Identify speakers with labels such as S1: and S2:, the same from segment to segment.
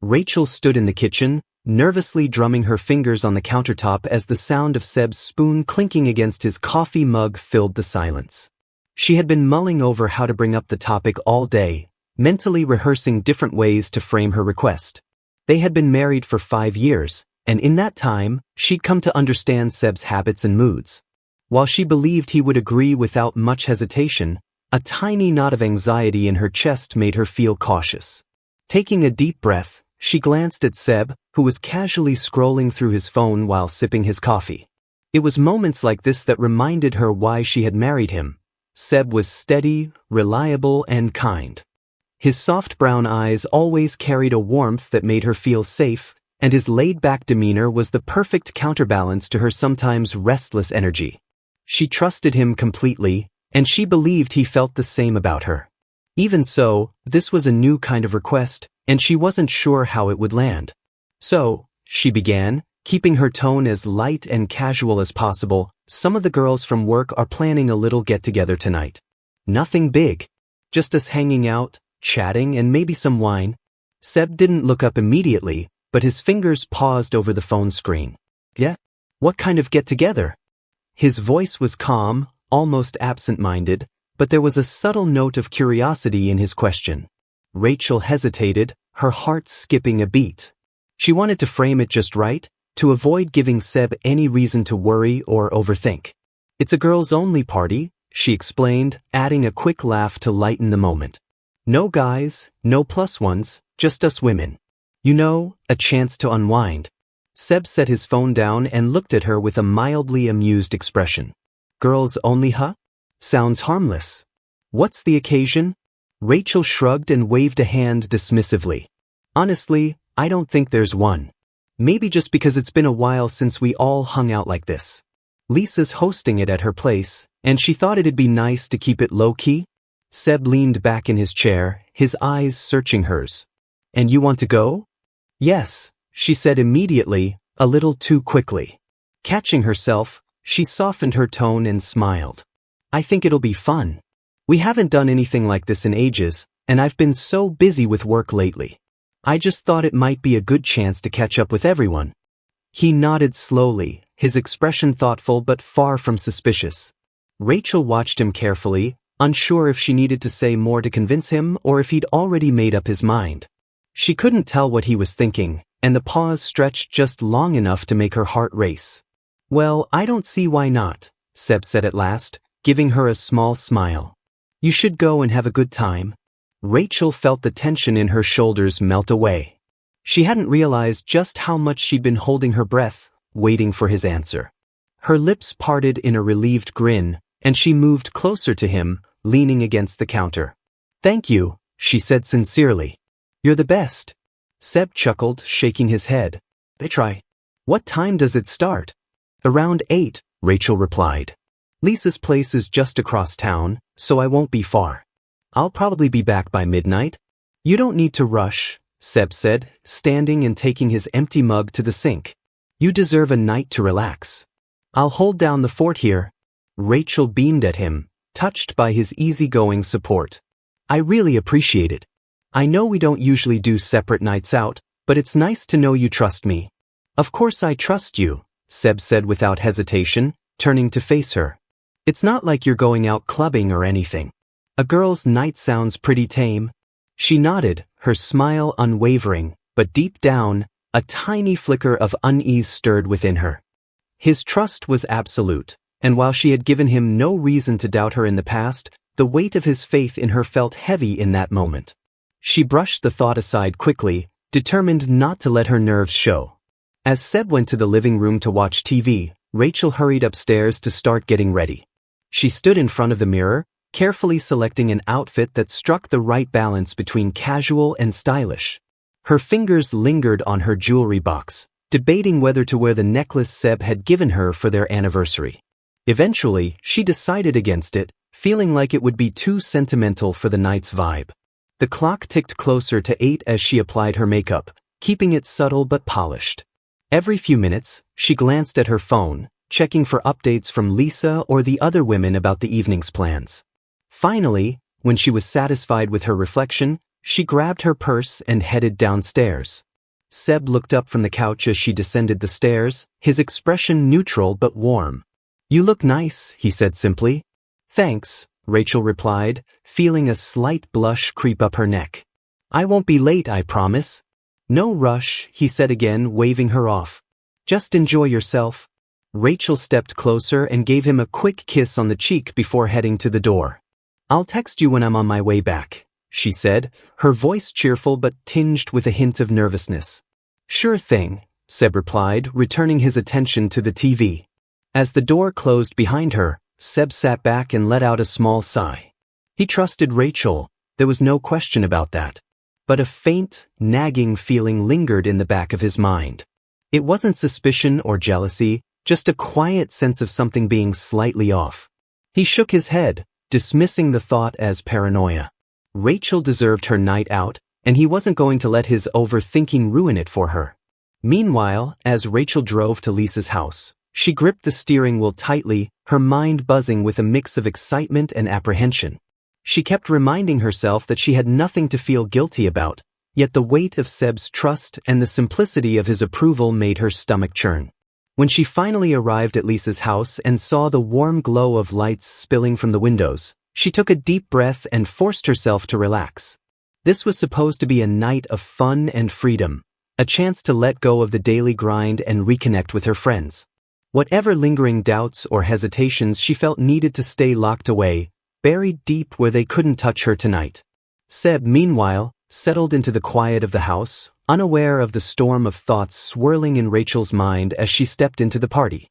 S1: Rachel stood in the kitchen, nervously drumming her fingers on the countertop as the sound of Seb's spoon clinking against his coffee mug filled the silence. She had been mulling over how to bring up the topic all day, mentally rehearsing different ways to frame her request. They had been married for 5 years, and in that time, she'd come to understand Seb's habits and moods. While she believed he would agree without much hesitation, a tiny knot of anxiety in her chest made her feel cautious. Taking a deep breath, she glanced at Seb, who was casually scrolling through his phone while sipping his coffee. It was moments like this that reminded her why she had married him. Seb was steady, reliable, and kind. His soft brown eyes always carried a warmth that made her feel safe, and his laid-back demeanor was the perfect counterbalance to her sometimes restless energy. She trusted him completely, and she believed he felt the same about her. Even so, this was a new kind of request, and she wasn't sure how it would land. So, she began, keeping her tone as light and casual as possible. Some of the girls from work are planning a little get-together tonight. Nothing big. Just us hanging out, chatting, and maybe some wine. Seb didn't look up immediately, but his fingers paused over the phone screen. Yeah? What kind of get-together? His voice was calm, almost absent-minded, but there was a subtle note of curiosity in his question. Rachel hesitated, her heart skipping a beat. She wanted to frame it just right, to avoid giving Seb any reason to worry or overthink. It's a girls-only party, she explained, adding a quick laugh to lighten the moment. No guys, no plus ones, just us women. You know, a chance to unwind. Seb set his phone down and looked at her with a mildly amused expression. Girls only, huh? Sounds harmless. What's the occasion? Rachel shrugged and waved a hand dismissively. Honestly, I don't think there's one. Maybe just because it's been a while since we all hung out like this. Lisa's hosting it at her place, and she thought it'd be nice to keep it low-key. Seb leaned back in his chair, his eyes searching hers. And you want to go? Yes, she said immediately, a little too quickly. Catching herself, she softened her tone and smiled. I think it'll be fun. We haven't done anything like this in ages, and I've been so busy with work lately. I just thought it might be a good chance to catch up with everyone. He nodded slowly, his expression thoughtful but far from suspicious. Rachel watched him carefully, unsure if she needed to say more to convince him or if he'd already made up his mind. She couldn't tell what he was thinking, and the pause stretched just long enough to make her heart race. Well, I don't see why not, Seb said at last, giving her a small smile. You should go and have a good time. Rachel felt the tension in her shoulders melt away. She hadn't realized just how much she'd been holding her breath, waiting for his answer. Her lips parted in a relieved grin, and she moved closer to him, leaning against the counter. Thank you, she said sincerely. You're the best. Seb chuckled, shaking his head. They try. What time does it start? Around 8, Rachel replied. Lisa's place is just across town, so I won't be far. I'll probably be back by midnight. You don't need to rush, Seb said, standing and taking his empty mug to the sink. You deserve a night to relax. I'll hold down the fort here. Rachel beamed at him, touched by his easygoing support. I really appreciate it. I know we don't usually do separate nights out, but it's nice to know you trust me. Of course I trust you, Seb said without hesitation, turning to face her. It's not like you're going out clubbing or anything. A girl's night sounds pretty tame. She nodded, her smile unwavering, but deep down, a tiny flicker of unease stirred within her. His trust was absolute, and while she had given him no reason to doubt her in the past, the weight of his faith in her felt heavy in that moment. She brushed the thought aside quickly, determined not to let her nerves show. As Seb went to the living room to watch TV, Rachel hurried upstairs to start getting ready. She stood in front of the mirror, carefully selecting an outfit that struck the right balance between casual and stylish. Her fingers lingered on her jewelry box, debating whether to wear the necklace Seb had given her for their anniversary. Eventually, she decided against it, feeling like it would be too sentimental for the night's vibe. The clock ticked closer to 8 as she applied her makeup, keeping it subtle but polished. Every few minutes, she glanced at her phone, checking for updates from Lisa or the other women about the evening's plans. Finally, when she was satisfied with her reflection, she grabbed her purse and headed downstairs. Seb looked up from the couch as she descended the stairs, his expression neutral but warm. "You look nice," he said simply. "Thanks," Rachel replied, feeling a slight blush creep up her neck. "I won't be late, I promise." "No rush," he said again, waving her off. "Just enjoy yourself." Rachel stepped closer and gave him a quick kiss on the cheek before heading to the door. "I'll text you when I'm on my way back," she said, her voice cheerful but tinged with a hint of nervousness. "Sure thing," Seb replied, returning his attention to the TV. As the door closed behind her, Seb sat back and let out a small sigh. He trusted Rachel, there was no question about that. But a faint, nagging feeling lingered in the back of his mind. It wasn't suspicion or jealousy, just a quiet sense of something being slightly off. He shook his head, dismissing the thought as paranoia. Rachel deserved her night out, and he wasn't going to let his overthinking ruin it for her. Meanwhile, as Rachel drove to Lisa's house, she gripped the steering wheel tightly, her mind buzzing with a mix of excitement and apprehension. She kept reminding herself that she had nothing to feel guilty about, yet the weight of Seb's trust and the simplicity of his approval made her stomach churn. When she finally arrived at Lisa's house and saw the warm glow of lights spilling from the windows, she took a deep breath and forced herself to relax. This was supposed to be a night of fun and freedom, a chance to let go of the daily grind and reconnect with her friends. Whatever lingering doubts or hesitations she felt needed to stay locked away, buried deep where they couldn't touch her tonight. Seb, meanwhile, settled into the quiet of the house, unaware of the storm of thoughts swirling in Rachel's mind as she stepped into the party.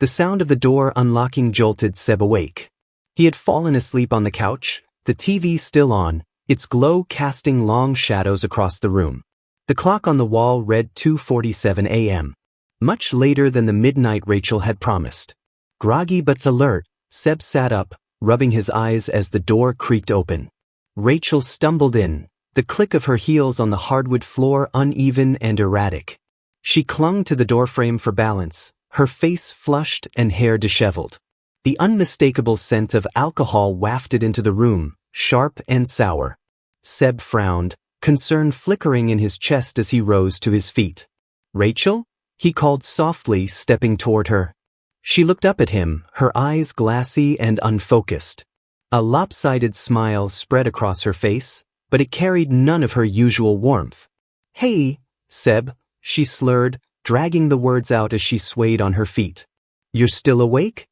S1: The sound of the door unlocking jolted Seb awake. He had fallen asleep on the couch, the TV still on, its glow casting long shadows across the room. The clock on the wall read 2:47 a.m. Much later than the midnight Rachel had promised. Groggy but alert, Seb sat up, rubbing his eyes as the door creaked open. Rachel stumbled in, the click of her heels on the hardwood floor uneven and erratic. She clung to the doorframe for balance, her face flushed and hair disheveled. The unmistakable scent of alcohol wafted into the room, sharp and sour. Seb frowned, concern flickering in his chest as he rose to his feet. "Rachel?" he called softly, stepping toward her. She looked up at him, her eyes glassy and unfocused. A lopsided smile spread across her face, but it carried none of her usual warmth. "Hey, Seb," she slurred, dragging the words out as she swayed on her feet. "You're still awake?"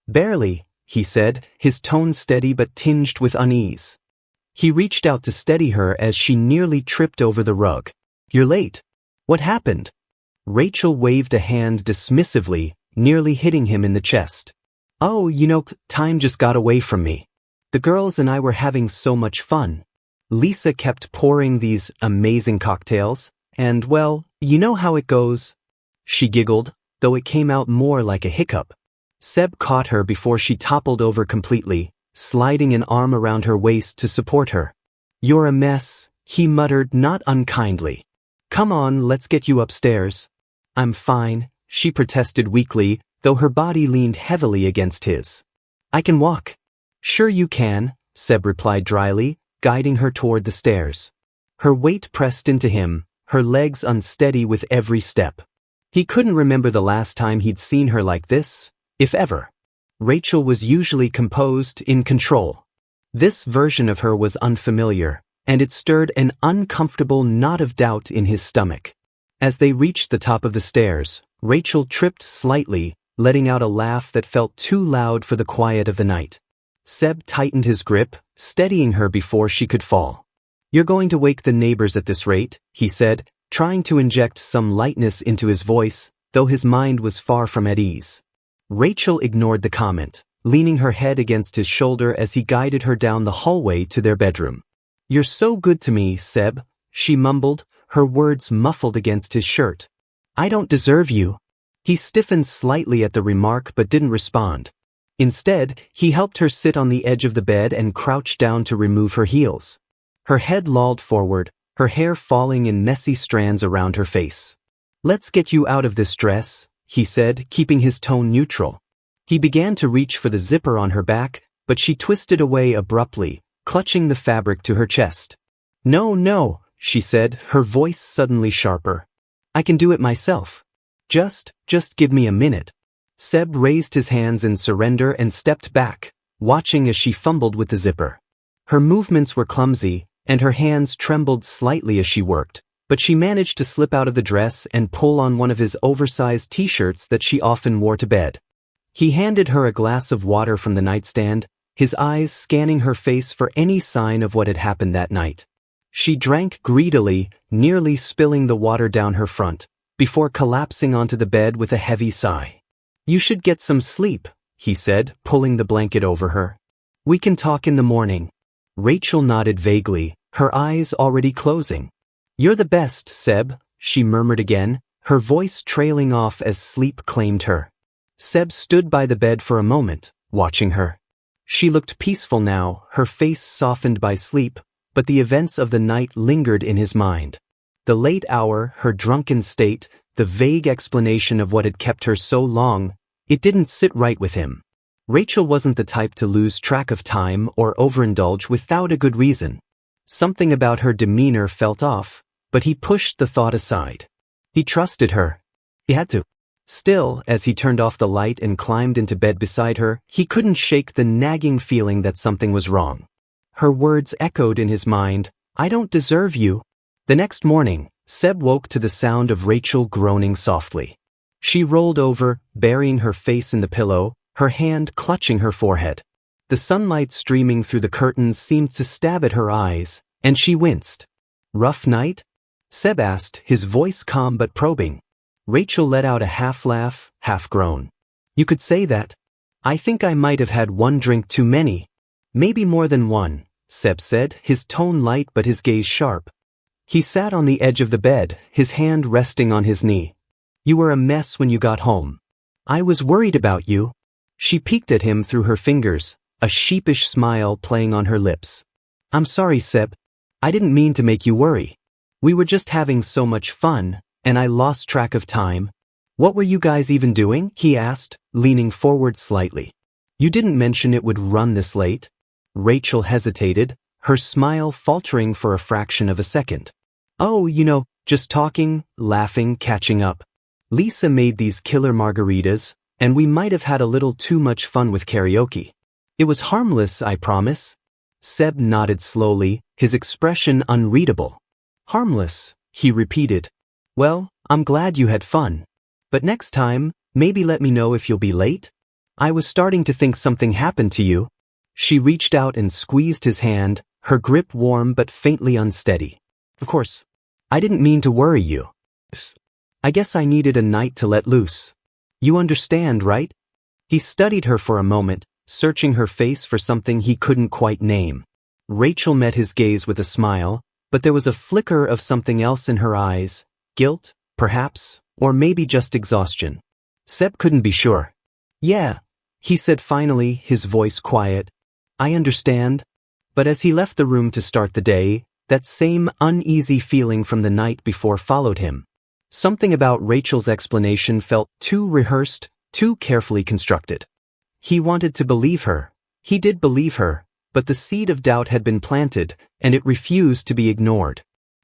S1: "Barely," he said, his tone steady but tinged with unease. He reached out to steady her as she nearly tripped over the rug. "You're late. What happened?" Rachel waved a hand dismissively, nearly hitting him in the chest. "Oh, time just got away from me. The girls and I were having so much fun. Lisa kept pouring these amazing cocktails, and well, you know how it goes." She giggled, though it came out more like a hiccup. Seb caught her before she toppled over completely, sliding an arm around her waist to support her. "You're a mess," he muttered not unkindly. "Come on, let's get you upstairs." "I'm fine," she protested weakly, though her body leaned heavily against his. "I can walk." "Sure you can," Seb replied dryly, guiding her toward the stairs. Her weight pressed into him, her legs unsteady with every step. He couldn't remember the last time he'd seen her like this, if ever. Rachel was usually composed, in control. This version of her was unfamiliar, and it stirred an uncomfortable knot of doubt in his stomach. As they reached the top of the stairs, Rachel tripped slightly, letting out a laugh that felt too loud for the quiet of the night. Seb tightened his grip, steadying her before she could fall. "You're going to wake the neighbors at this rate," he said, trying to inject some lightness into his voice, though his mind was far from at ease. Rachel ignored the comment, leaning her head against his shoulder as he guided her down the hallway to their bedroom. "You're so good to me, Seb," she mumbled, her words muffled against his shirt. "I don't deserve you." He stiffened slightly at the remark but didn't respond. Instead, he helped her sit on the edge of the bed and crouched down to remove her heels. Her head lolled forward, her hair falling in messy strands around her face. "Let's get you out of this dress," he said, keeping his tone neutral. He began to reach for the zipper on her back, but she twisted away abruptly, clutching the fabric to her chest. "No, no," she said, her voice suddenly sharper. I can do it myself. Just give me a minute. Seb raised his hands in surrender and stepped back, watching as she fumbled with the zipper. Her movements were clumsy, and her hands trembled slightly as she worked, but she managed to slip out of the dress and pull on one of his oversized t-shirts that she often wore to bed. He handed her a glass of water from the nightstand, his eyes scanning her face for any sign of what had happened that night. She drank greedily, nearly spilling the water down her front, before collapsing onto the bed with a heavy sigh. You should get some sleep, he said, pulling the blanket over her. We can talk in the morning. Rachel nodded vaguely, her eyes already closing. You're the best, Seb, she murmured again, her voice trailing off as sleep claimed her. Seb stood by the bed for a moment, watching her. She looked peaceful now, her face softened by sleep, but the events of the night lingered in his mind. The late hour, her drunken state, the vague explanation of what had kept her so long, it didn't sit right with him. Rachel wasn't the type to lose track of time or overindulge without a good reason. Something about her demeanor felt off, but he pushed the thought aside. He trusted her. He had to. Still, as he turned off the light and climbed into bed beside her, he couldn't shake the nagging feeling that something was wrong. Her words echoed in his mind, I don't deserve you. The next morning, Seb woke to the sound of Rachel groaning softly. She rolled over, burying her face in the pillow, her hand clutching her forehead. The sunlight streaming through the curtains seemed to stab at her eyes, and she winced. Rough night? Seb asked, his voice calm but probing. Rachel let out a half-laugh, half-groan. You could say that. I think I might have had one drink too many. Maybe more than one, Seb said, his tone light but his gaze sharp. He sat on the edge of the bed, his hand resting on his knee. You were a mess when you got home. I was worried about you. She peeked at him through her fingers, a sheepish smile playing on her lips. I'm sorry, Seb. I didn't mean to make you worry. We were just having so much fun, and I lost track of time. What were you guys even doing? He asked, leaning forward slightly. You didn't mention it would run this late. Rachel hesitated, her smile faltering for a fraction of a second. Oh, just talking, laughing, catching up. Lisa made these killer margaritas, and we might have had a little too much fun with karaoke. It was harmless, I promise. Seb nodded slowly, his expression unreadable. Harmless, he repeated. Well, I'm glad you had fun. But next time, maybe let me know if you'll be late? I was starting to think something happened to you. She reached out and squeezed his hand, her grip warm but faintly unsteady. Of course, I didn't mean to worry you. I guess I needed a night to let loose. You understand, right? He studied her for a moment, searching her face for something he couldn't quite name. Rachel met his gaze with a smile, but there was a flicker of something else in her eyes. Guilt, perhaps, or maybe just exhaustion. Seb couldn't be sure. Yeah, he said finally, his voice quiet. I understand. But as he left the room to start the day, that same uneasy feeling from the night before followed him. Something about Rachel's explanation felt too rehearsed, too carefully constructed. He wanted to believe her. He did believe her, but the seed of doubt had been planted, and it refused to be ignored.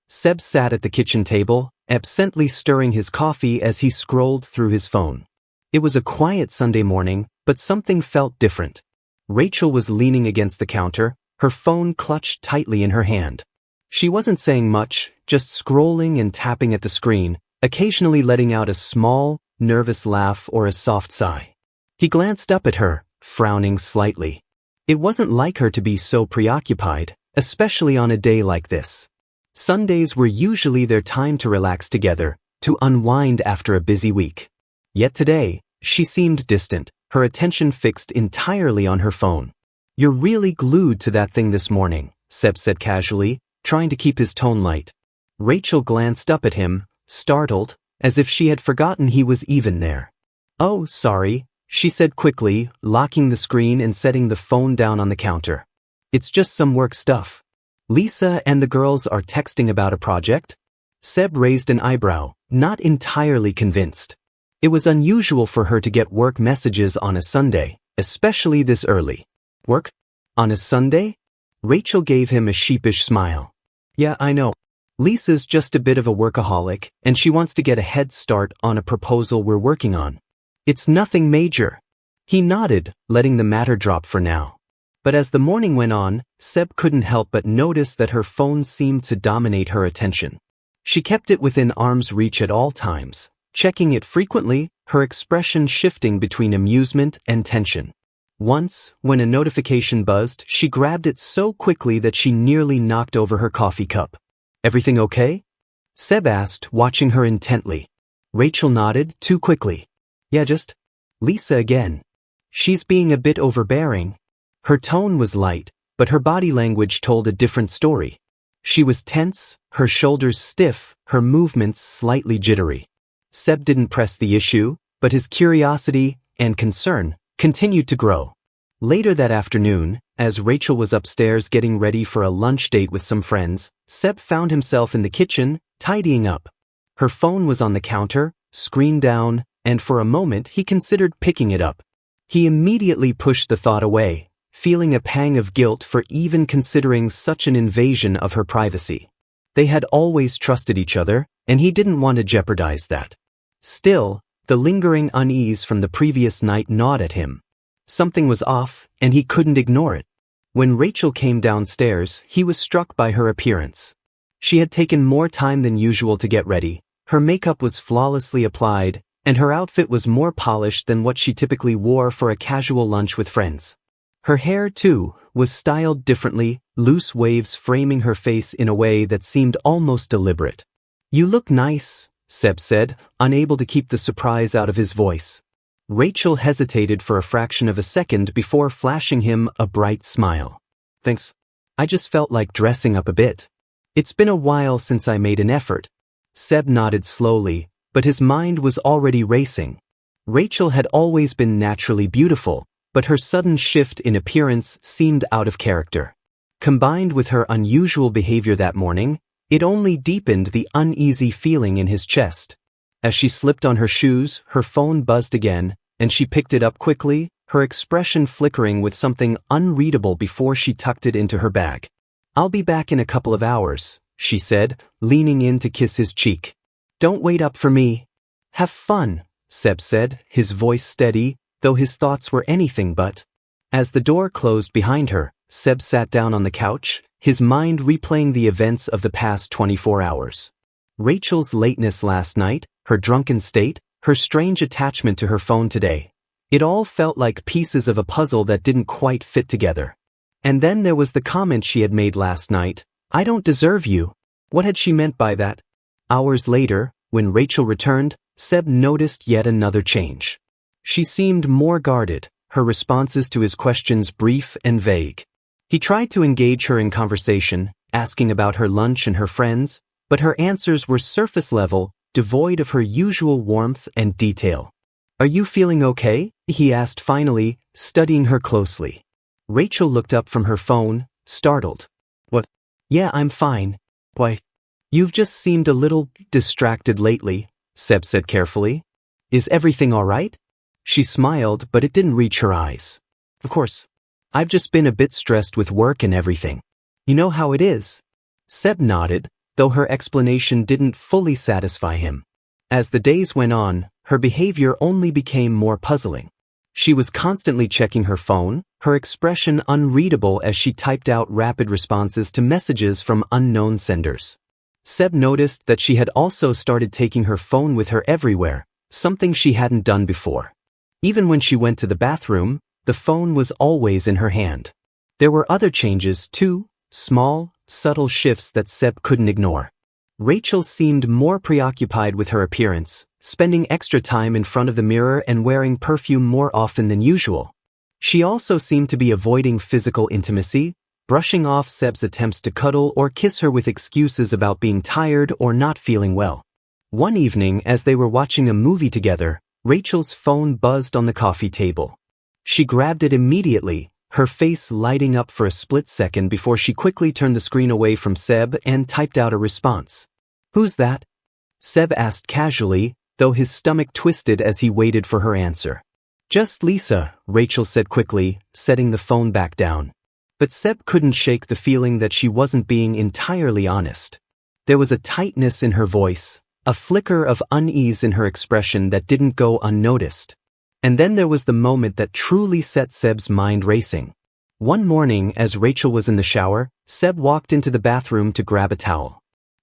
S1: Seb sat at the kitchen table, absently stirring his coffee as he scrolled through his phone. It was a quiet Sunday morning, but something felt different. Rachel was leaning against the counter, her phone clutched tightly in her hand. She wasn't saying much, just scrolling and tapping at the screen, occasionally letting out a small, nervous laugh or a soft sigh. He glanced up at her, frowning slightly. It wasn't like her to be so preoccupied, especially on a day like this. Sundays were usually their time to relax together, to unwind after a busy week. Yet today, she seemed distant, her attention fixed entirely on her phone. You're really glued to that thing this morning, Seb said casually, trying to keep his tone light. Rachel glanced up at him, startled, as if she had forgotten he was even there. Oh, sorry, she said quickly, locking the screen and setting the phone down on the counter. It's just some work stuff. Lisa and the girls are texting about a project? Seb raised an eyebrow, not entirely convinced. It was unusual for her to get work messages on a Sunday, especially this early. Work? On a Sunday? Rachel gave him a sheepish smile. Yeah, I know. Lisa's just a bit of a workaholic, and she wants to get a head start on a proposal we're working on. It's nothing major. He nodded, letting the matter drop for now. But as the morning went on, Seb couldn't help but notice that her phone seemed to dominate her attention. She kept it within arm's reach at all times, checking it frequently, her expression shifting between amusement and tension. Once, when a notification buzzed, she grabbed it so quickly that she nearly knocked over her coffee cup. "Everything okay?" Seb asked, watching her intently. Rachel nodded, too quickly. "Yeah, just Lisa again. She's being a bit overbearing." Her tone was light, but her body language told a different story. She was tense, her shoulders stiff, her movements slightly jittery. Seb didn't press the issue, but his curiosity and concern continued to grow. Later that afternoon, as Rachel was upstairs getting ready for a lunch date with some friends, Seb found himself in the kitchen, tidying up. Her phone was on the counter, screen down, and for a moment he considered picking it up. He immediately pushed the thought away, feeling a pang of guilt for even considering such an invasion of her privacy. They had always trusted each other, and he didn't want to jeopardize that. Still, the lingering unease from the previous night gnawed at him. Something was off, and he couldn't ignore it. When Rachel came downstairs, he was struck by her appearance. She had taken more time than usual to get ready, her makeup was flawlessly applied, and her outfit was more polished than what she typically wore for a casual lunch with friends. Her hair, too, was styled differently, loose waves framing her face in a way that seemed almost deliberate. "You look nice," Seb said, unable to keep the surprise out of his voice. Rachel hesitated for a fraction of a second before flashing him a bright smile. "Thanks. I just felt like dressing up a bit. It's been a while since I made an effort." Seb nodded slowly, but his mind was already racing. Rachel had always been naturally beautiful, but her sudden shift in appearance seemed out of character. Combined with her unusual behavior that morning, it only deepened the uneasy feeling in his chest. As she slipped on her shoes, her phone buzzed again, and she picked it up quickly, her expression flickering with something unreadable before she tucked it into her bag. "I'll be back in a couple of hours," she said, leaning in to kiss his cheek. "Don't wait up for me." "Have fun," Seb said, his voice steady, though his thoughts were anything but. As the door closed behind her, Seb sat down on the couch, his mind replaying the events of the past 24 hours. Rachel's lateness last night, her drunken state, her strange attachment to her phone today. It all felt like pieces of a puzzle that didn't quite fit together. And then there was the comment she had made last night, "I don't deserve you." What had she meant by that? Hours later, when Rachel returned, Seb noticed yet another change. She seemed more guarded, her responses to his questions brief and vague. He tried to engage her in conversation, asking about her lunch and her friends, but her answers were surface level, devoid of her usual warmth and detail. "Are you feeling okay?" he asked finally, studying her closely. Rachel looked up from her phone, startled. "What? Yeah, I'm fine." "Why? You've just seemed a little distracted lately," Seb said carefully. "Is everything all right?" She smiled, but it didn't reach her eyes. "Of course. I've just been a bit stressed with work and everything. You know how it is." Seb nodded, though her explanation didn't fully satisfy him. As the days went on, her behavior only became more puzzling. She was constantly checking her phone, her expression unreadable as she typed out rapid responses to messages from unknown senders. Seb noticed that she had also started taking her phone with her everywhere, something she hadn't done before. Even when she went to the bathroom, the phone was always in her hand. There were other changes too, small, subtle shifts that Seb couldn't ignore. Rachel seemed more preoccupied with her appearance, spending extra time in front of the mirror and wearing perfume more often than usual. She also seemed to be avoiding physical intimacy, brushing off Seb's attempts to cuddle or kiss her with excuses about being tired or not feeling well. One evening, as they were watching a movie together, Rachel's phone buzzed on the coffee table. She grabbed it immediately, her face lighting up for a split second before she quickly turned the screen away from Seb and typed out a response. "Who's that?" Seb asked casually, though his stomach twisted as he waited for her answer. "Just Lisa," Rachel said quickly, setting the phone back down. But Seb couldn't shake the feeling that she wasn't being entirely honest. There was a tightness in her voice, a flicker of unease in her expression that didn't go unnoticed. And then there was the moment that truly set Seb's mind racing. One morning, as Rachel was in the shower, Seb walked into the bathroom to grab a towel.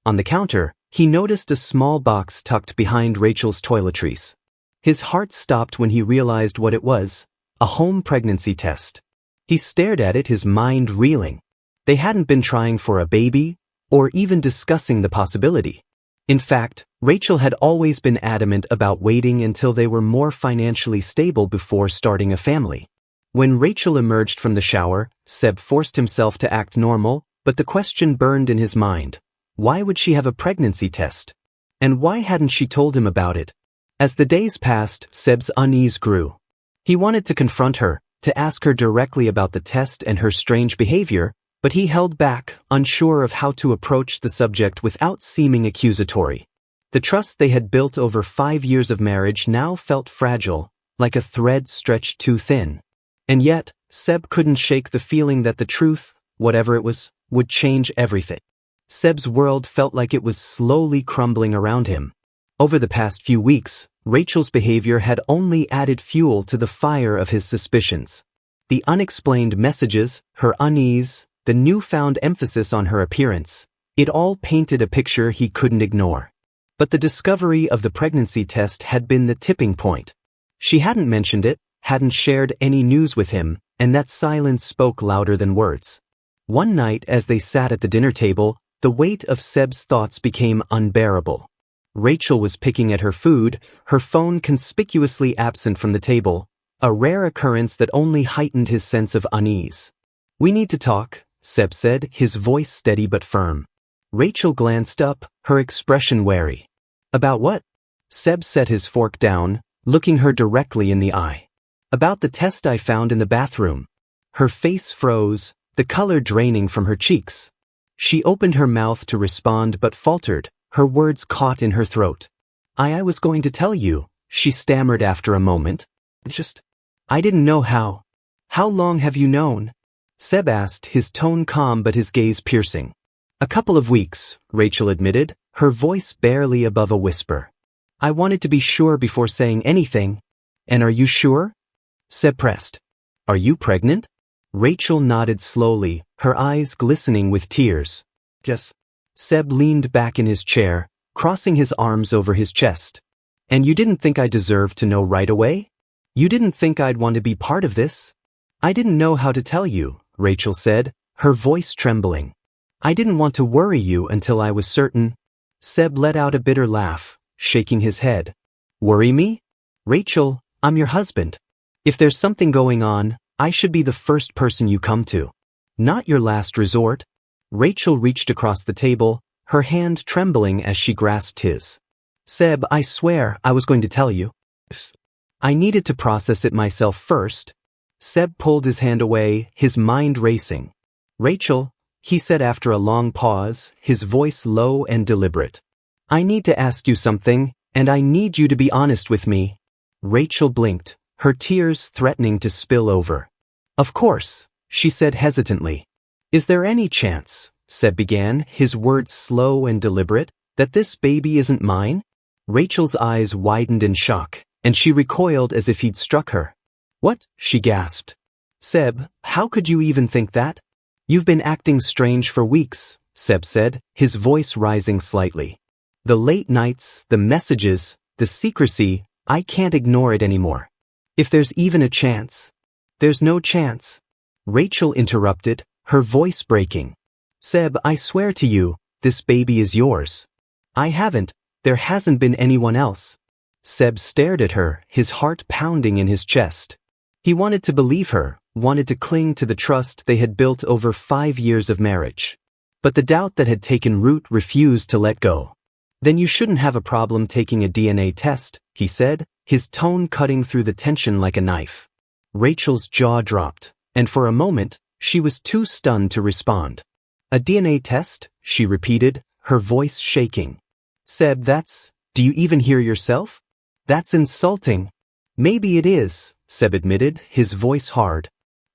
S1: On the counter, he noticed a small box tucked behind Rachel's toiletries. His heart stopped when he realized what it was, a home pregnancy test. He stared at it, his mind reeling. They hadn't been trying for a baby, or even discussing the possibility. In fact, Rachel had always been adamant about waiting until they were more financially stable before starting a family. When Rachel emerged from the shower, Seb forced himself to act normal, but the question burned in his mind. Why would she have a pregnancy test? And why hadn't she told him about it? As the days passed, Seb's unease grew. He wanted to confront her, to ask her directly about the test and her strange behavior, but he held back, unsure of how to approach the subject without seeming accusatory. The trust they had built over 5 years of marriage now felt fragile, like a thread stretched too thin. And yet, Seb couldn't shake the feeling that the truth, whatever it was, would change everything. Seb's world felt like it was slowly crumbling around him. Over the past few weeks, Rachel's behavior had only added fuel to the fire of his suspicions. The unexplained messages, her unease, the newfound emphasis on her appearance, it all painted a picture he couldn't ignore. But the discovery of the pregnancy test had been the tipping point. She hadn't mentioned it, hadn't shared any news with him, and that silence spoke louder than words. One night as they sat at the dinner table, the weight of Seb's thoughts became unbearable. Rachel was picking at her food, her phone conspicuously absent from the table, a rare occurrence that only heightened his sense of unease. "We need to talk," Seb said, his voice steady but firm. Rachel glanced up, her expression wary. "About what?" Seb set his fork down, looking her directly in the eye. "About the test I found in the bathroom." Her face froze, the color draining from her cheeks. She opened her mouth to respond but faltered, her words caught in her throat. I was going to tell you," she stammered after a moment. I didn't know how." "How long have you known?" Seb asked, his tone calm but his gaze piercing. "A couple of weeks," Rachel admitted, her voice barely above a whisper. "I wanted to be sure before saying anything." "And are you sure?" Seb pressed. "Are you pregnant?" Rachel nodded slowly, her eyes glistening with tears. "Yes." Seb leaned back in his chair, crossing his arms over his chest. "And you didn't think I deserved to know right away? You didn't think I'd want to be part of this?" "I didn't know how to tell you," Rachel said, her voice trembling. "I didn't want to worry you until I was certain." Seb let out a bitter laugh, shaking his head. "Worry me? Rachel, I'm your husband. If there's something going on, I should be the first person you come to. Not your last resort." Rachel reached across the table, her hand trembling as she grasped his. "Seb, I swear I was going to tell you. I needed to process it myself first." Seb pulled his hand away, his mind racing. "Rachel," he said after a long pause, his voice low and deliberate. "I need to ask you something, and I need you to be honest with me." Rachel blinked, her tears threatening to spill over. "Of course," she said hesitantly. "Is there any chance," Seb began, his words slow and deliberate, "that this baby isn't mine?" Rachel's eyes widened in shock, and she recoiled as if he'd struck her. "What?" she gasped. "Seb, how could you even think that?" "You've been acting strange for weeks," Seb said, his voice rising slightly. "The late nights, the messages, the secrecy, I can't ignore it anymore. If there's even a chance." "There's no chance," Rachel interrupted, her voice breaking. "Seb, I swear to you, this baby is yours. I haven't, there hasn't been anyone else." Seb stared at her, his heart pounding in his chest. He wanted to believe her, wanted to cling to the trust they had built over 5 years of marriage. But the doubt that had taken root refused to let go. "Then you shouldn't have a problem taking a DNA test," he said, his tone cutting through the tension like a knife. Rachel's jaw dropped, and for a moment, she was too stunned to respond. "A DNA test?" she repeated, her voice shaking. "Seb, do you even hear yourself? That's insulting." "Maybe it is," Seb admitted, his voice hard.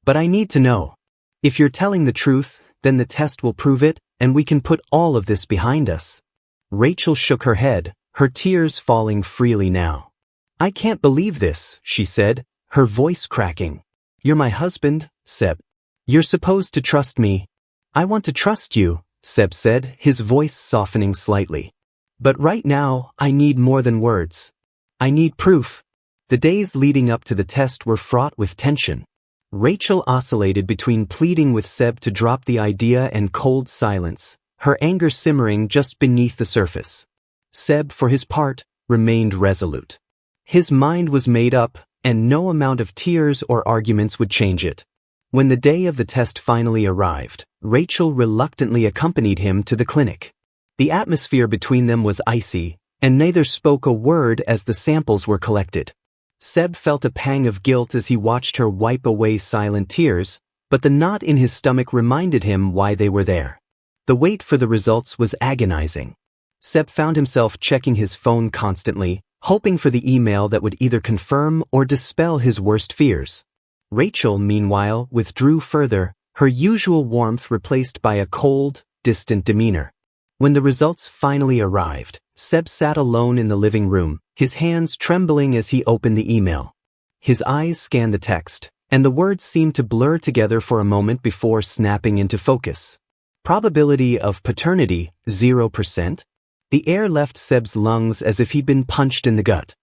S1: "But I need to know. If you're telling the truth, then the test will prove it, and we can put all of this behind us. Rachel shook her head, her tears falling freely now. I can't believe this, she said, her voice cracking. You're my husband, Seb. You're supposed to trust me. I want to trust you, Seb said, his voice softening slightly. But right now, I need more than words. I need proof. The days leading up to the test were fraught with tension. Rachel oscillated between pleading with Seb to drop the idea and cold silence, her anger simmering just beneath the surface. Seb, for his part, remained resolute. His mind was made up, and no amount of tears or arguments would change it. When the day of the test finally arrived, Rachel reluctantly accompanied him to the clinic. The atmosphere between them was icy, and neither spoke a word as the samples were collected. Seb felt a pang of guilt as he watched her wipe away silent tears, but the knot in his stomach reminded him why they were there. The wait for the results was agonizing. Seb found himself checking his phone constantly, hoping for the email that would either confirm or dispel his worst fears. Rachel, meanwhile, withdrew further, her usual warmth replaced by a cold, distant demeanor. When the results finally arrived, Seb sat alone in the living room, his hands trembling as he opened the email. His eyes scanned the text, and the words seemed to blur together for a moment before snapping into focus. Probability of paternity, 0%? The air left Seb's lungs as if he'd been punched in the gut.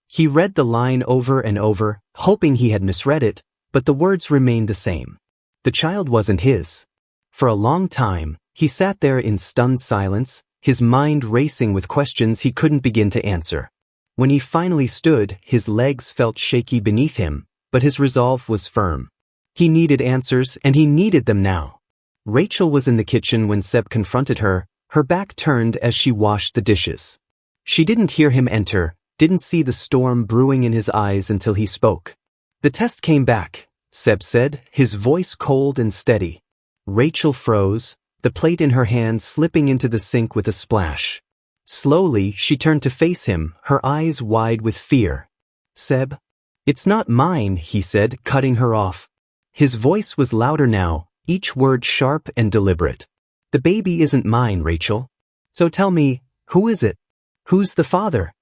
S1: He read the line over and over, hoping he had misread it, but the words remained the same. The child wasn't his. For a long time, he sat there in stunned silence, his mind racing with questions he couldn't begin to answer. When he finally stood, his legs felt shaky beneath him, but his resolve was firm. He needed answers, and he needed them now. Rachel was in the kitchen when Seb confronted her, her back turned as she washed the dishes. She didn't hear him enter, didn't see the storm brewing in his eyes until he spoke. The test came back, Seb said, his voice cold and steady. Rachel froze, the plate in her hand slipping into the sink with a splash. Slowly, she turned to face him, her eyes wide with fear. Seb, it's not mine, he said, cutting her off. His voice was louder now, each word sharp and deliberate. The baby isn't mine, Rachel. So tell me, who is it? Who's the father?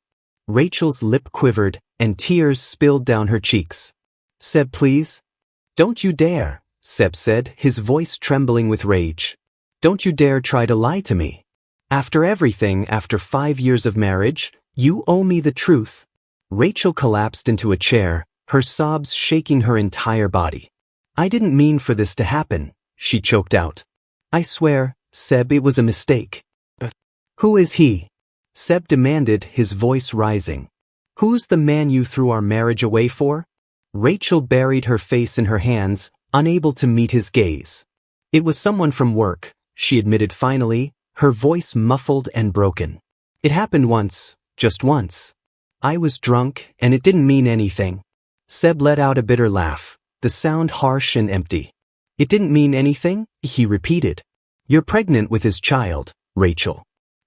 S1: Rachel's lip quivered, and tears spilled down her cheeks. Seb, please. Don't you dare, Seb said, his voice trembling with rage. Don't you dare try to lie to me. After everything, after 5 years of marriage, you owe me the truth. Rachel collapsed into a chair, her sobs shaking her entire body. I didn't mean for this to happen, she choked out. I swear, Seb, it was a mistake. But who is he? Seb demanded, his voice rising. Who's the man you threw our marriage away for? Rachel buried her face in her hands, unable to meet his gaze. It was someone from work, she admitted finally, her voice muffled and broken. It happened once, just once. I was drunk, and it didn't mean anything. Seb let out a bitter laugh, the sound harsh and empty. It didn't mean anything, he repeated. You're pregnant with his child, Rachel.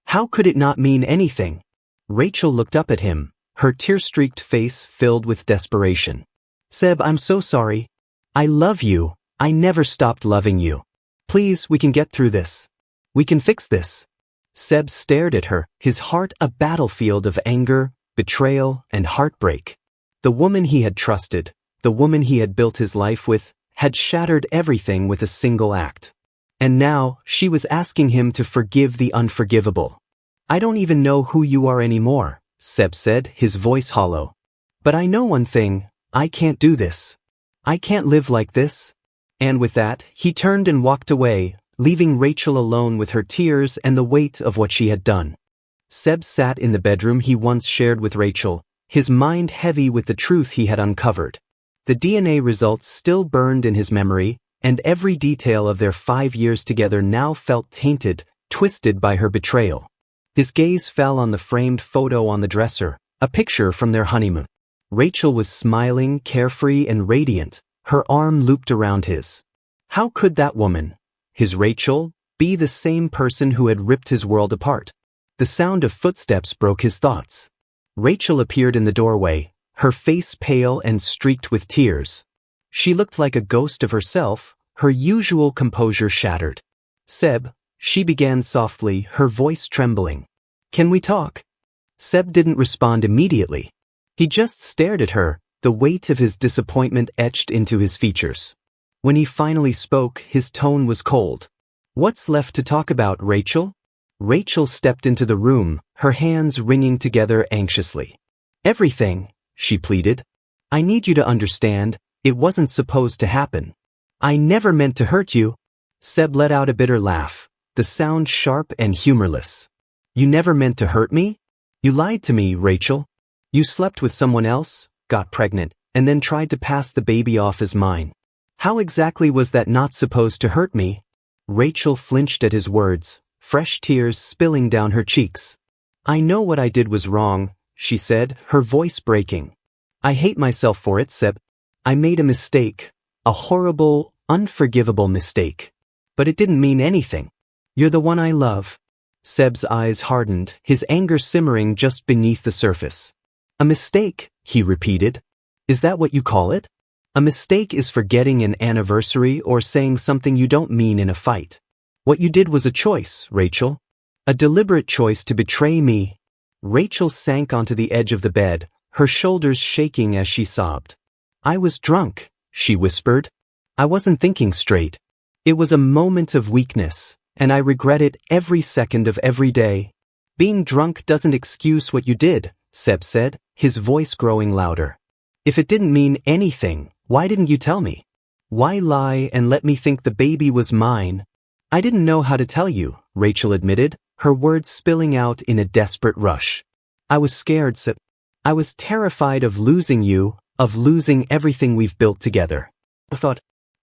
S1: How could it not mean anything? Rachel looked up at him, her tear-streaked face filled with desperation. Seb, I'm so sorry. I love you. I never stopped loving you. Please, we can get through this. We can fix this. Seb stared at her, his heart a battlefield of anger, betrayal, and heartbreak. The woman he had trusted, the woman he had built his life with, had shattered everything with a single act. And now, she was asking him to forgive the unforgivable. I don't even know who you are anymore, Seb said, his voice hollow. But I know one thing, I can't do this. I can't live like this. And with that, he turned and walked away, leaving Rachel alone with her tears and the weight of what she had done. Seb sat in the bedroom he once shared with Rachel, his mind heavy with the truth he had uncovered. The DNA results still burned in his memory, and every detail of their 5 years together now felt tainted, twisted by her betrayal. His gaze fell on the framed photo on the dresser, a picture from their honeymoon. Rachel was smiling, carefree and radiant, her arm looped around his. How could that woman, his Rachel, be the same person who had ripped his world apart? The sound of footsteps broke his thoughts. Rachel appeared in the doorway, her face pale and streaked with tears. She looked like a ghost of herself, her usual composure shattered. Seb, she began softly, her voice trembling. Can we talk? Seb didn't respond immediately. He just stared at her, the weight of his disappointment etched into his features. When he finally spoke, his tone was cold. What's left to talk about, Rachel? Rachel stepped into the room, her hands wringing together anxiously. Everything, she pleaded. I need you to understand, it wasn't supposed to happen. I never meant to hurt you. Seb let out a bitter laugh, the sound sharp and humorless. You never meant to hurt me? You lied to me, Rachel. You slept with someone else, got pregnant, and then tried to pass the baby off as mine. How exactly was that not supposed to hurt me? Rachel flinched at his words, fresh tears spilling down her cheeks. I know what I did was wrong, she said, her voice breaking. I hate myself for it, Seb. I made a mistake, a horrible, unforgivable mistake. But it didn't mean anything. You're the one I love. Seb's eyes hardened, his anger simmering just beneath the surface. A mistake, he repeated. Is that what you call it? A mistake is forgetting an anniversary or saying something you don't mean in a fight. What you did was a choice, Rachel. A deliberate choice to betray me. Rachel sank onto the edge of the bed, her shoulders shaking as she sobbed. I was drunk, she whispered. I wasn't thinking straight. It was a moment of weakness, and I regret it every second of every day. Being drunk doesn't excuse what you did, Seb said, his voice growing louder. If it didn't mean anything, why didn't you tell me? Why lie and let me think the baby was mine? I didn't know how to tell you, Rachel admitted, her words spilling out in a desperate rush. I was scared, Seb. I was terrified of losing you, of losing everything we've built together.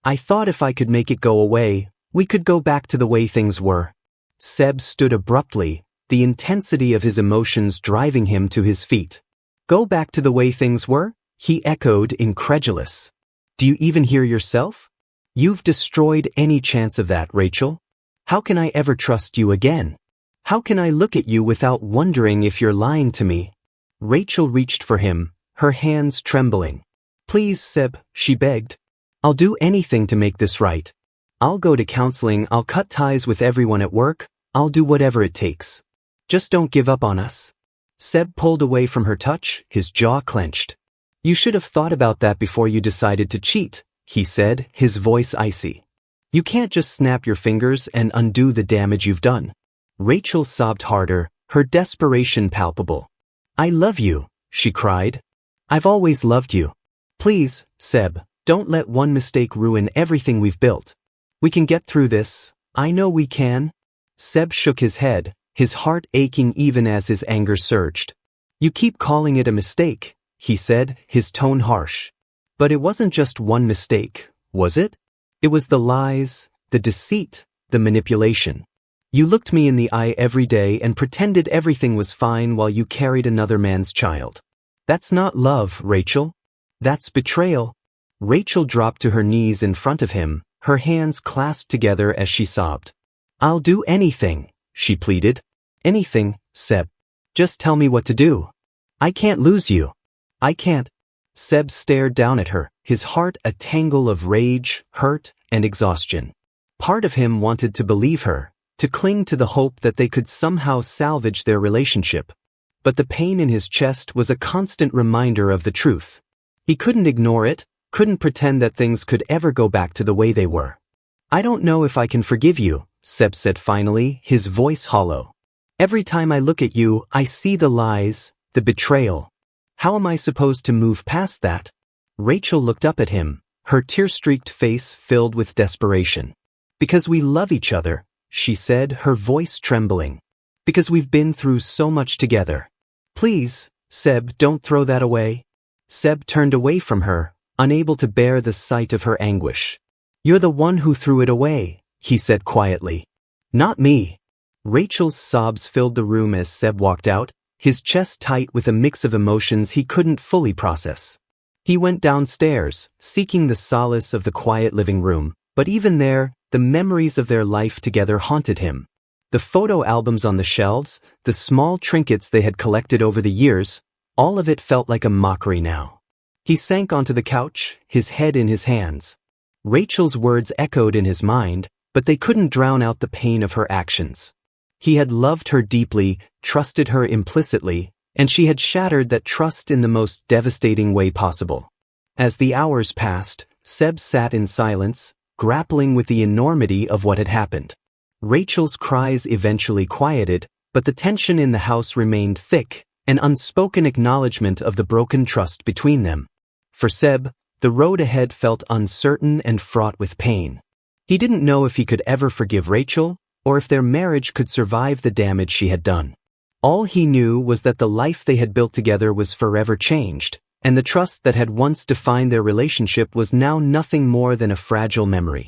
S1: I thought if I could make it go away, we could go back to the way things were. Seb stood abruptly, the intensity of his emotions driving him to his feet. Go back to the way things were? He echoed, incredulous. Do you even hear yourself? You've destroyed any chance of that, Rachel. How can I ever trust you again? How can I look at you without wondering if you're lying to me? Rachel reached for him, her hands trembling. Please, Seb, she begged. I'll do anything to make this right. I'll go to counseling, I'll cut ties with everyone at work, I'll do whatever it takes. Just don't give up on us. Seb pulled away from her touch, his jaw clenched. You should have thought about that before you decided to cheat, he said, his voice icy. You can't just snap your fingers and undo the damage you've done. Rachel sobbed harder, her desperation palpable. I love you, she cried. I've always loved you. Please, Seb, don't let one mistake ruin everything we've built. We can get through this, I know we can. Seb shook his head, his heart aching even as his anger surged. You keep calling it a mistake, he said, his tone harsh. But it wasn't just one mistake, was it? It was the lies, the deceit, the manipulation. You looked me in the eye every day and pretended everything was fine while you carried another man's child. That's not love, Rachel. That's betrayal. Rachel dropped to her knees in front of him, her hands clasped together as she sobbed. I'll do anything, she pleaded. Anything, Seb. Just tell me what to do. I can't lose you. I can't. Seb stared down at her, his heart a tangle of rage, hurt, and exhaustion. Part of him wanted to believe her, to cling to the hope that they could somehow salvage their relationship. But the pain in his chest was a constant reminder of the truth. He couldn't ignore it, couldn't pretend that things could ever go back to the way they were. I don't know if I can forgive you, Seb said finally, his voice hollow. Every time I look at you, I see the lies, the betrayal. How am I supposed to move past that? Rachel looked up at him, her tear-streaked face filled with desperation. Because we love each other, she said, her voice trembling. Because we've been through so much together. Please, Seb, don't throw that away. Seb turned away from her, unable to bear the sight of her anguish. You're the one who threw it away, he said quietly. Not me. Rachel's sobs filled the room as Seb walked out, his chest tight with a mix of emotions he couldn't fully process. He went downstairs, seeking the solace of the quiet living room, but even there, the memories of their life together haunted him. The photo albums on the shelves, the small trinkets they had collected over the years, all of it felt like a mockery now. He sank onto the couch, his head in his hands. Rachel's words echoed in his mind, but they couldn't drown out the pain of her actions. He had loved her deeply, trusted her implicitly, and she had shattered that trust in the most devastating way possible. As the hours passed, Seb sat in silence, grappling with the enormity of what had happened. Rachel's cries eventually quieted, but the tension in the house remained thick, an unspoken acknowledgement of the broken trust between them. For Seb, the road ahead felt uncertain and fraught with pain. He didn't know if he could ever forgive Rachel, or if their marriage could survive the damage she had done. All he knew was that the life they had built together was forever changed, and the trust that had once defined their relationship was now nothing more than a fragile memory.